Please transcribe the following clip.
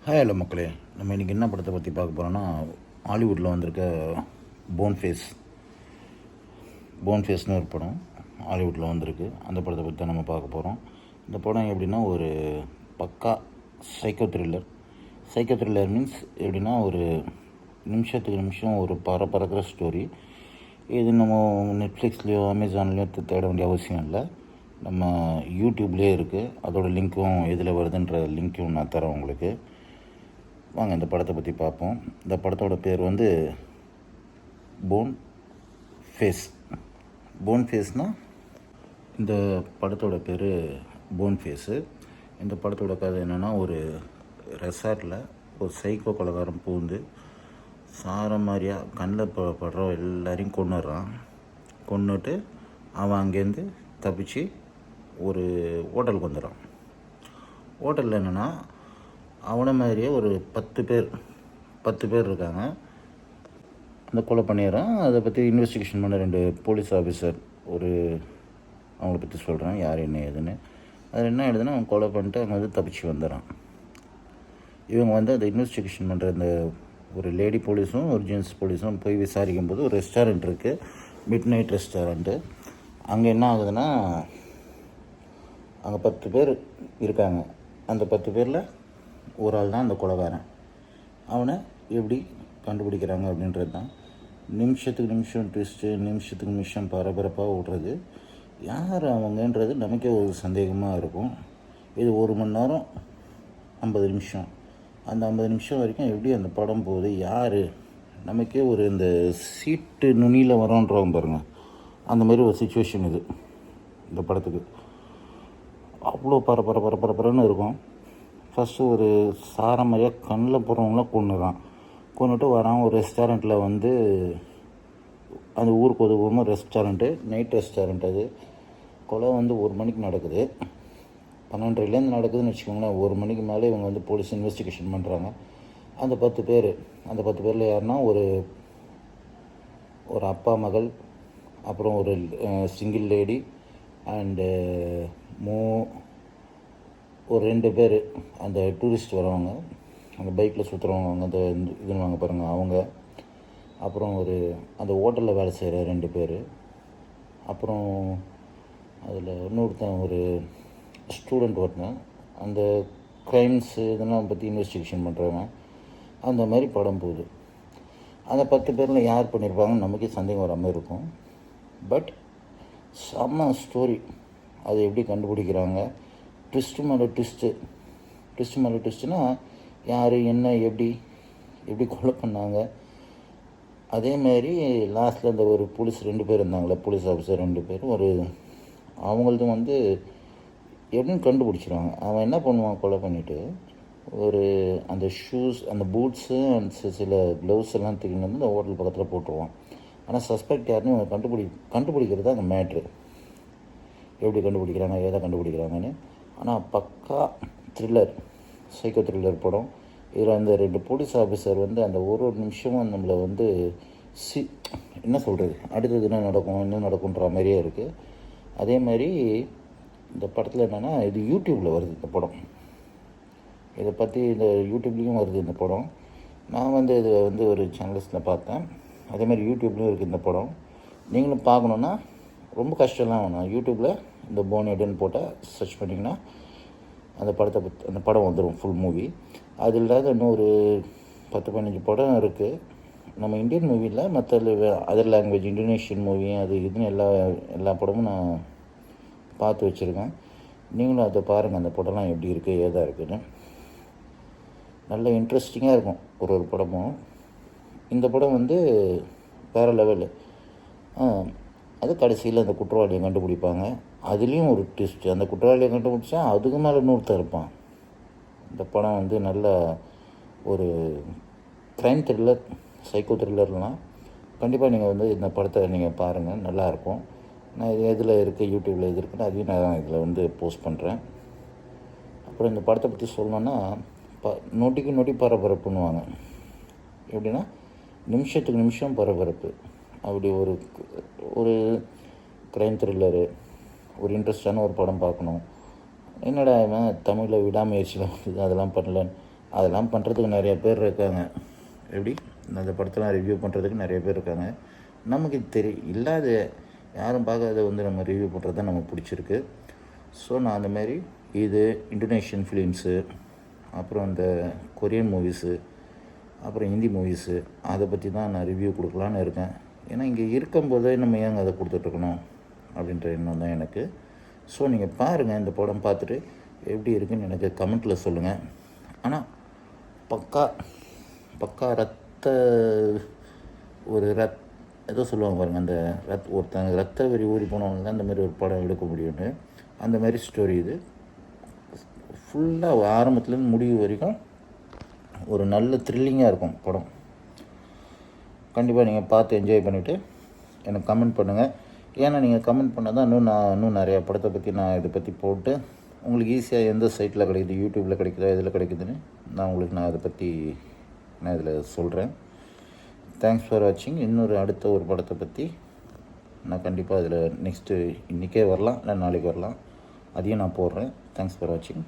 Hello மக்களே, நம்ம இன்றைக்கி என்ன படத்தை பற்றி பார்க்க போகிறோன்னா, ஹாலிவுட்டில் வந்திருக்க போன் ஃபேஸ்னு ஒரு படம் ஹாலிவுட்டில் வந்திருக்கு. அந்த படத்தை பற்றி தான் நம்ம பார்க்க போகிறோம். இந்த படம் எப்படின்னா ஒரு பக்கா சைக்கோ த்ரில்லர் மீன்ஸ் எப்படின்னா ஒரு நிமிஷத்துக்கு நிமிஷம் ஒரு பறக்கிற ஸ்டோரி. இது நம்ம நெட்ஃப்ளிக்ஸ்லேயோ அமேசான்லேயோ தேட வேண்டிய அவசியம் இல்லை. நம்ம யூடியூப்லேயே இருக்குது. அதோட லிங்க்கும் எதில் வருதுன்ற லிங்க்கும் நான் தரேன் உங்களுக்கு. வாங்க இந்த படத்தை பற்றி பார்ப்போம். இந்த படத்தோட பேர் வந்து போன் ஃபேஸ்னால் இந்த படத்தோட பேர் போன் ஃபேஸு. இந்த படத்தோட கதை என்னென்னா, ஒரு ரெசார்ட்டில் ஒரு சைக்கோ கொலைகாரன் பூந்து சாரம் மாதிரியாக கண்ணில் படுற எல்லாரையும் கொன்னுட்டு அவன் அங்கேருந்து தப்பிச்சு ஒரு ஹோட்டலுக்கு வந்துடுறான். ஹோட்டலில் என்னென்னா, அவனை மாதிரியே ஒரு 10 பேர் இருக்காங்க. அந்த கொலை பண்ணிடுறான். அதை பற்றி இன்வெஸ்டிகேஷன் பண்ண 2 போலீஸ் ஆஃபீஸர் அவங்கள பற்றி சொல்கிறான், யார் என்ன ஏதுன்னு. அதில் என்ன எழுதுன்னா, அவன் கொலை பண்ணிட்டு அங்கே வந்து தப்பிச்சு வந்துடுறான். இவங்க வந்து அந்த இன்வெஸ்டிகேஷன் பண்ணுற அந்த ஒரு லேடி போலீஸும் ஒரு ஜென்ஸ் போலீஸும் போய் விசாரிக்கும் போது ஒரு ரெஸ்டாரண்ட் இருக்குது, மிட் நைட் ரெஸ்டாரண்ட்டு. அங்கே என்ன ஆகுதுன்னா, அங்கே 10 பேர் இருக்காங்க. அந்த 10 பேரில் ஒரு ஆள் தான் அந்த கொலைகாரன். அவனை எப்படி கண்டுபிடிக்கிறாங்க அப்படின்றது தான். நிமிஷத்துக்கு நிமிஷம் ட்விஸ்ட்டு, நிமிஷத்துக்கு நிமிஷம் பரபரப்பாக விடுறது. யார் அவங்கன்றது நமக்கே ஒரு சந்தேகமாக இருக்கும். இது 1 மணி நேரம் 50 நிமிஷம். அந்த 50 நிமிஷம் வரைக்கும் எப்படி அந்த படம் போகுது, யார் நமக்கே ஒரு இந்த சீட்டு நுனியில் வரோன்றவங்க பாருங்கள், அந்த மாதிரி ஒரு சுச்சுவேஷன் இது இந்த படத்துக்கு. அவ்வளோ பரபரன்னு இருக்கும். ஃபஸ்ட்டு ஒரு சாரம் மாதிரியாக கண்ணில் போகிறவங்களாம் கொண்டுட்டு வரான். ஒரு ரெஸ்டாரண்ட்டில் வந்து அந்த ஊருக்கு ஒதுக்குமா ரெஸ்டாரண்ட்டு, நைட் ரெஸ்டாரண்ட். அது கொலை வந்து 1 மணிக்கு நடக்குது, 12:30 நடக்குதுன்னு வச்சுக்கோங்களேன். 1 மணிக்கு மேலே இவங்க வந்து போலீஸ் இன்வெஸ்டிகேஷன் பண்ணுறாங்க. அந்த 10 பேரில் யாருன்னா ஒரு அப்பா மகள், அப்புறம் ஒரு சிங்கிள் லேடி அண்டு ஒரு 2 பேர் அந்த டூரிஸ்ட் வரவங்க, அந்த பைக்கில் சுற்றுறவங்க, அந்த இதுன்னு பாருங்கள் அவங்க. அப்புறம் அந்த ஹோட்டலில் வேலை செய்கிற 2 பேர். அப்புறம் அதில் இன்னொருத்தன் ஒரு ஸ்டூடெண்ட் ஒருத்தன், அந்த க்ரைம்ஸு இதெல்லாம் பற்றி இன்வெஸ்டிகேஷன் பண்ணுறவங்க. அந்த மாதிரி படம் போகுது. அந்த 10 பேரில் யார் பண்ணியிருப்பாங்கன்னு நமக்கே சந்தேகம் வர மாதிரி இருக்கும். பட் செம்ம ஸ்டோரி. அது எப்படி கண்டுபிடிக்கிறாங்க, ட்விஸ்ட்டு மேலே ட்விஸ்ட்டுனா யார் என்ன எப்படி கொலை பண்ணாங்க. அதேமாதிரி லாஸ்ட்டில் அந்த ஒரு போலீஸ் 2 பேர் இருந்தாங்களே, போலீஸ் ஆஃபீஸர் 2 பேர், அவங்களதும் வந்து எப்படின்னு கண்டுபிடிச்சிருவாங்க. அவன் என்ன பண்ணுவான், கொலை பண்ணிவிட்டு அந்த ஷூஸ், அந்த பூட்ஸு அண்ட் சில க்ளவுஸ் எல்லாம் தூக்கிட்டு வந்து அந்த ஹோட்டல் பக்கத்தில் போட்டுருவான். ஆனால் சஸ்பெக்ட் யாருன்னு கண்டுபிடிக்கிறது தான் அந்த மேட்ரு. எப்படி கண்டுபிடிக்கிறாங்க, எதை கண்டுபிடிக்கிறாங்கன்னு. ஆனால் பக்கா சைக்கோ த்ரில்லர் படம். இதில் அந்த 2 போலீஸ் ஆஃபீஸர் வந்து அந்த ஒரு நிமிஷமும் நம்மளை வந்து என்ன சொல்கிறது, அடுத்தது என்ன நடக்குன்ற மாதிரியே இருக்குது. அதே மாதிரி இந்த படத்தில் என்னென்னா, இது யூடியூப்பில் வருது இந்த படம். இதை பற்றி இந்த யூடியூப்லேயும் வருது இந்த படம். நான் வந்து இதை வந்து ஒரு சேனல்ஸில் பார்த்தேன். அதேமாதிரி யூடியூப்லேயும் இருக்குது இந்த படம். நீங்களும் பார்க்கணுன்னா ரொம்ப கஷ்டம்லாம் வேணும். யூடியூப்பில் இந்த போன் ஹெட்னு போட்டால் சர்ச் பண்ணிங்கன்னா அந்த படம் வந்துடும், ஃபுல் மூவி. அது இல்லாத இன்னும் ஒரு 10-15 படம் இருக்குது. நம்ம இந்தியன் மூவியில் மற்ற அதர் லாங்குவேஜ், இந்தோனேஷியன் மூவி, அது இதுன்னு எல்லா படமும் நான் பார்த்து வச்சுருக்கேன். நீங்களும் அதை பாருங்கள், அந்த படம்லாம் எப்படி இருக்குது, ஏதா இருக்குதுன்னு. நல்ல இன்ட்ரெஸ்டிங்காக இருக்கும் ஒரு படமும். இந்த படம் வந்து வேறு லெவலு. அது கடைசியில் அந்த குற்றவாளியை கண்டுபிடிப்பாங்க. அதுலேயும் ஒரு ட்விஸ்ட்டு. அந்த குற்றவாளியை கண்டுபிடிச்சா அதுக்கு மேலே இன்னொருத்தர் இருப்பான். இந்த படம் வந்து நல்ல ஒரு க்ரைம் த்ரில்லர், சைக்கோ த்ரில்லர்லாம். கண்டிப்பாக நீங்கள் வந்து இந்த படத்தை நீங்கள் பாருங்கள், நல்லாயிருக்கும். நான் இது எதில் இருக்குது, யூடியூப்பில் எது இருக்குன்னு அதையும் நான் இதில் வந்து போஸ்ட் பண்ணுறேன். அப்புறம் இந்த படத்தை பற்றி சொல்லணுன்னா, நொடிக்கு நொடி பரபரப்புன்னுவாங்க. எப்படின்னா நிமிஷத்துக்கு நிமிஷம் பரபரப்பு. அப்படி ஒரு க்ரைம் த்ரில்லரு, ஒரு இன்ட்ரெஸ்டான ஒரு படம் பார்க்கணும். என்னடா இவன் தமிழில் விடாமுயற்சியில் வருது, அதெல்லாம் பண்ணலன்னு அதெல்லாம் பண்ணுறதுக்கு நிறைய பேர் இருக்காங்க. எப்படி அந்த படத்தெல்லாம் ரிவ்யூ பண்ணுறதுக்கு நிறைய பேர் இருக்காங்க. நமக்கு இல்லாத யாரும் பார்க்காத வந்து நம்ம ரிவ்யூ பண்ணுறது தான் நமக்கு பிடிச்சிருக்கு. ஸோ நான் அந்தமாரி இது இந்தோனேஷியன் ஃபிலிம்ஸு, அப்புறம் இந்த கொரியன் மூவிஸு, அப்புறம் ஹிந்தி மூவிஸு, அதை பற்றி தான் நான் ரிவ்யூ கொடுக்கலான்னு இருக்கேன். ஏன்னா இங்கே இருக்கும்போதே நம்ம ஏங்க அதை கொடுத்துட்ருக்கணும் அப்படின்ற எண்ணம் தான் எனக்கு. ஸோ நீங்கள் பாருங்கள், இந்த படம் பார்த்துட்டு எப்படி இருக்குன்னு எனக்கு கமெண்ட்டில் சொல்லுங்கள். ஆனால் பக்கா ஏதோ சொல்லுவாங்க பாருங்கள், அந்த ஒருத்தங்க ரத்த வெறி ஊறி போனவங்க தான் இந்த மாதிரி ஒரு படம் எடுக்க முடியும்னு. அந்த மாதிரி ஸ்டோரி இது. ஃபுல்லாக ஆரம்பத்துலேருந்து முடிவு வரைக்கும் ஒரு நல்ல த்ரில்லிங்காக இருக்கும் படம். கண்டிப்பாக நீங்கள் பார்த்து என்ஜாய் பண்ணிவிட்டு எனக்கு கமெண்ட் பண்ணுங்கள். ஏன்னா நீங்கள் கமெண்ட் பண்ணால் தான் இன்னும் நிறையா படத்தை பற்றி நான் இதை பற்றி போட்டு உங்களுக்கு ஈஸியாக எந்த சைட்டில் கிடைக்குது, யூடியூப்பில் கிடைக்குதா, இதில் கிடைக்குதுன்னு நான் அதை பற்றி இதில் சொல்கிறேன். தேங்க்ஸ் ஃபார் வாட்சிங். அடுத்த ஒரு படத்தை பற்றி நான் கண்டிப்பாக இதில் நெக்ஸ்ட்டு இன்றைக்கே வரலாம், இல்லை நாளைக்கு வரலாம், அதையும் நான் போடுறேன். தேங்க்ஸ் ஃபார் வாட்சிங்.